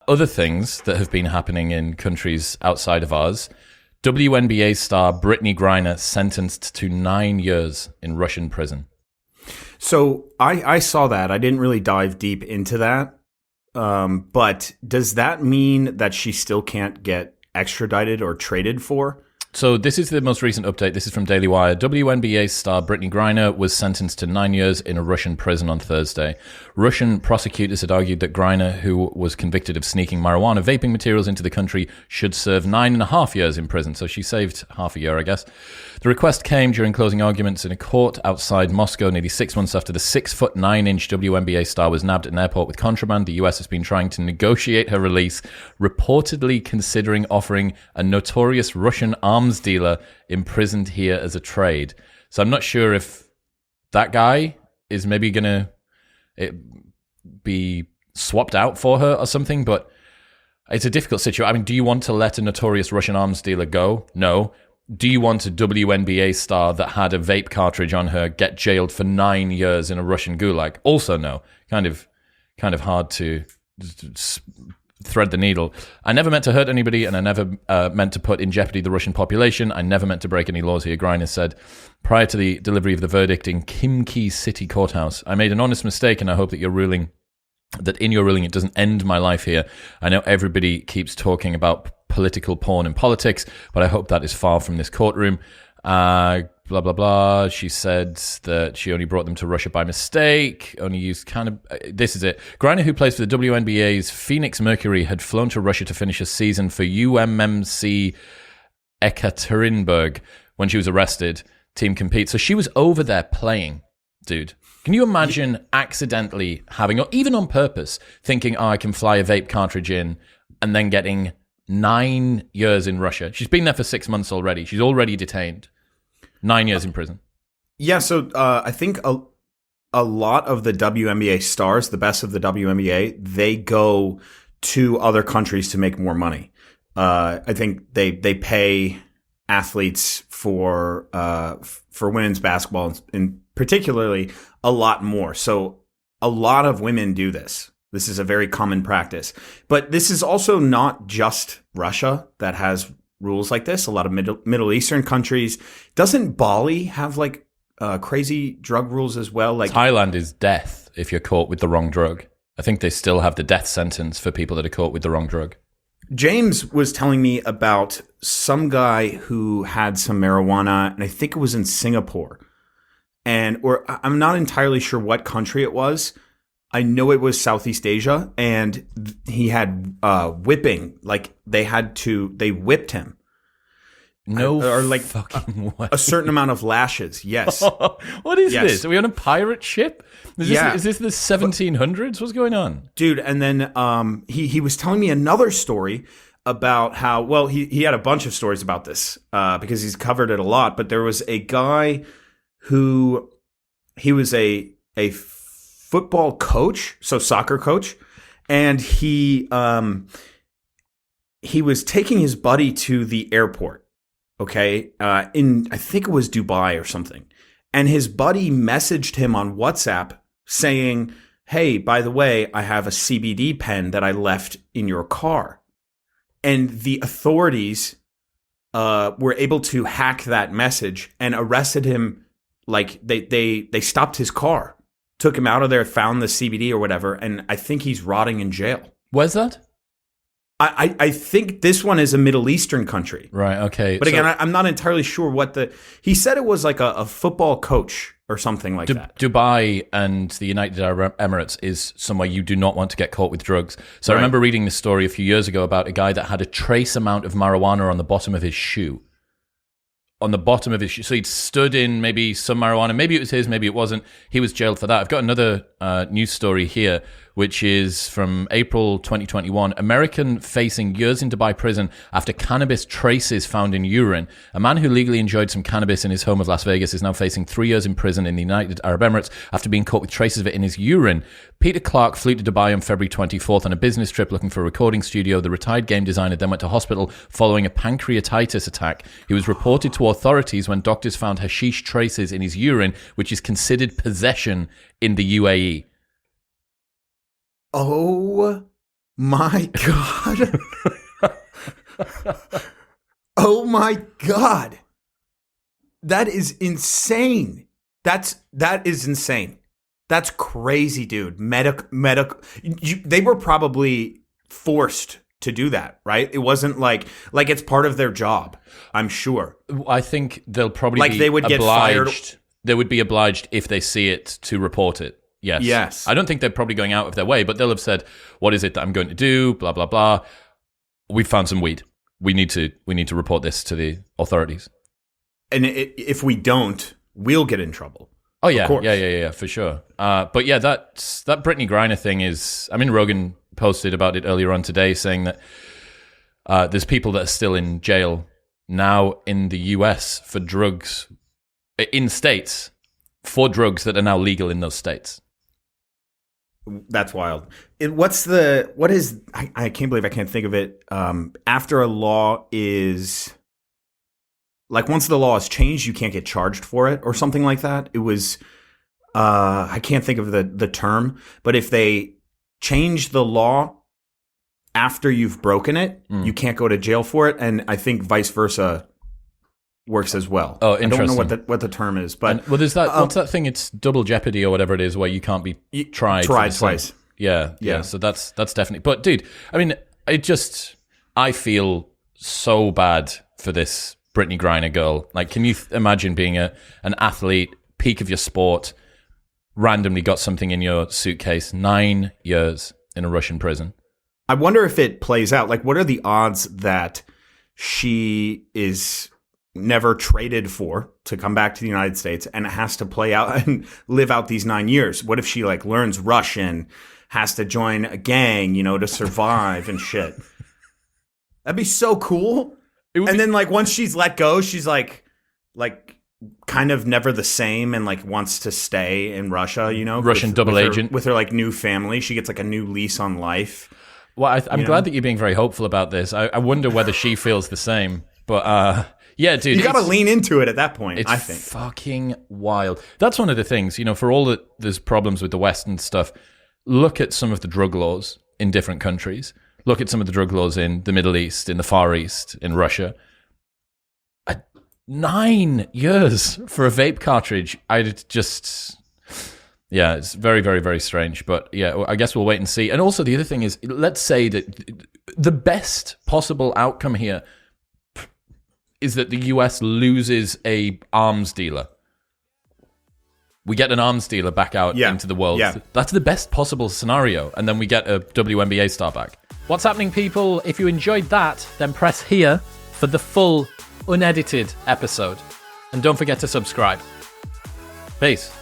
Other things that have been happening in countries outside of ours. WNBA star Brittney Griner sentenced to 9 years in Russian prison. So I saw that. I didn't really dive deep into that. But does that mean that she still can't get extradited or traded for? So this is the most recent update. This is from Daily Wire. WNBA star Brittney Griner was sentenced to 9 years in a Russian prison on Thursday. Russian prosecutors had argued that Griner, who was convicted of sneaking marijuana vaping materials into the country, should serve 9.5 years in prison. So she saved half a year, I guess. The request came during closing arguments in a court outside Moscow, nearly 6 months after the 6'9" WNBA star was nabbed at an airport with contraband. The US has been trying to negotiate her release, reportedly considering offering a notorious Russian arms dealer imprisoned here as a trade. So I'm not sure if that guy is maybe going to be swapped out for her or something, but it's a difficult situation. I mean, do you want to let a notorious Russian arms dealer go? No. Do you want a WNBA star that had a vape cartridge on her get jailed for 9 years in a Russian gulag? Also no. Kind of hard to thread the needle. I never meant to hurt anybody, and I never meant to put in jeopardy the Russian population. I never meant to break any laws here, Griner said prior to the delivery of the verdict in Khimki City Courthouse. I made an honest mistake, and I hope that in your ruling it doesn't end my life here. I know everybody keeps talking about political porn and politics, but I hope that is far from this courtroom. Blah, blah, blah. She said that she only brought them to Russia by mistake, only used this is it. Griner, who plays for the WNBA's Phoenix Mercury, had flown to Russia to finish a season for UMMC Ekaterinburg when she was arrested. Team compete. So she was over there playing, dude. Can you imagine accidentally having, or even on purpose, thinking, I can fly a vape cartridge in, and then getting 9 years in Russia? She's been there for 6 months already. She's already detained. 9 years in prison. Yeah, so I think a lot of the WNBA stars, the best of the WNBA, they go to other countries to make more money. I think they pay athletes for women's basketball, and particularly a lot more. So a lot of women do this. This is a very common practice. But this is also not just Russia that has rules like this. A lot of Middle Eastern countries. Doesn't Bali have like crazy drug rules as well? Like Thailand is death if you're caught with the wrong drug. I think they still have the death sentence for people that are caught with the wrong drug. James was telling me about some guy who had some marijuana, and I think it was in Singapore. Or I'm not entirely sure what country it was. I know it was Southeast Asia, and he had whipping. Like they whipped him. Or like fucking way. A certain amount of lashes. Yes. What is this? Are we on a pirate ship? Is this the 1700s? What's going on? Dude, and then he was telling me another story about how, well, he had a bunch of stories about this because he's covered it a lot, but there was a guy who he was a football coach, so soccer coach, and he was taking his buddy to the airport, okay, in I think it was Dubai or something, and his buddy messaged him on WhatsApp saying, hey, by the way, I have a CBD pen that I left in your car, and the authorities were able to hack that message and arrested him. Like they stopped his car, took him out of there, found the CBD or whatever, and I think he's rotting in jail. Where's that? I think this one is a Middle Eastern country. Right, okay. But again, I'm not entirely sure what he said it was like a football coach or something like that. Dubai and the United Arab Emirates is somewhere you do not want to get caught with drugs. So right. I remember reading this story a few years ago about a guy that had a trace amount of marijuana on the bottom of his shoe. So he'd stood in maybe some marijuana. Maybe it was his, maybe it wasn't. He was jailed for that. I've got another news story here, which is from April 2021. American facing years in Dubai prison after cannabis traces found in urine. A man who legally enjoyed some cannabis in his home of Las Vegas is now facing 3 years in prison in the United Arab Emirates after being caught with traces of it in his urine. Peter Clark flew to Dubai on February 24th on a business trip looking for a recording studio. The retired game designer then went to hospital following a pancreatitis attack. He was reported to authorities when doctors found hashish traces in his urine, which is considered possession in the UAE. Oh My God. Oh my God. That is insane. That is insane. That's crazy, dude. They were probably forced to do that, right? It wasn't like it's part of their job, I'm sure. I think they'll probably like be they would obliged. Get fired. They would be obliged if they see it to report it. Yes. Yes. I don't think they're probably going out of their way, but they'll have said, what is it that I'm going to do? Blah, blah, blah. We found some weed. We need to report this to the authorities. And if we don't, we'll get in trouble. Oh, yeah. Yeah, for sure. But yeah, that Brittney Griner thing is, I mean, Rogan posted about it earlier on today saying that there's people that are still in jail now in the US for drugs, in states, for drugs that are now legal in those states. That's wild. I can't believe I can't think of it. After a law is, like, once the law is changed, you can't get charged for it or something like that. It was, I can't think of the term, but if they change the law after you've broken it, you can't go to jail for it. And I think vice versa works as well. Oh, interesting. I don't know what the term is, but there's that. What's that thing? It's double jeopardy or whatever it is, where you can't be tried twice. Yeah. So that's definitely. But dude, I mean, I feel so bad for this Brittney Griner girl. Like, can you imagine being an athlete, peak of your sport, randomly got something in your suitcase, 9 years in a Russian prison? I wonder if it plays out. Like, what are the odds that she is never traded for to come back to the United States and has to play out and live out these 9 years? What if she like learns Russian, has to join a gang, to survive and shit? That'd be so cool. Then like once she's let go, she's like kind of never the same and like wants to stay in Russia, Russian double agent with her like new family. She gets like a new lease on life. Well, I'm glad that you're being very hopeful about this. I wonder whether she feels the same, but yeah, dude. You got to lean into it at that point, it's I think. Fucking wild. That's one of the things, for all that there's problems with the West and stuff, look at some of the drug laws in different countries. Look at some of the drug laws in the Middle East, in the Far East, in Russia. 9 years for a vape cartridge. It's very, very, very strange. But yeah, I guess we'll wait and see. And also the other thing is, let's say that the best possible outcome here is that the US loses a arms dealer. We get an arms dealer back out into the world. Yeah. That's the best possible scenario. And then we get a WNBA star back. What's happening, people? If you enjoyed that, then press here for the full, unedited episode. And don't forget to subscribe. Peace.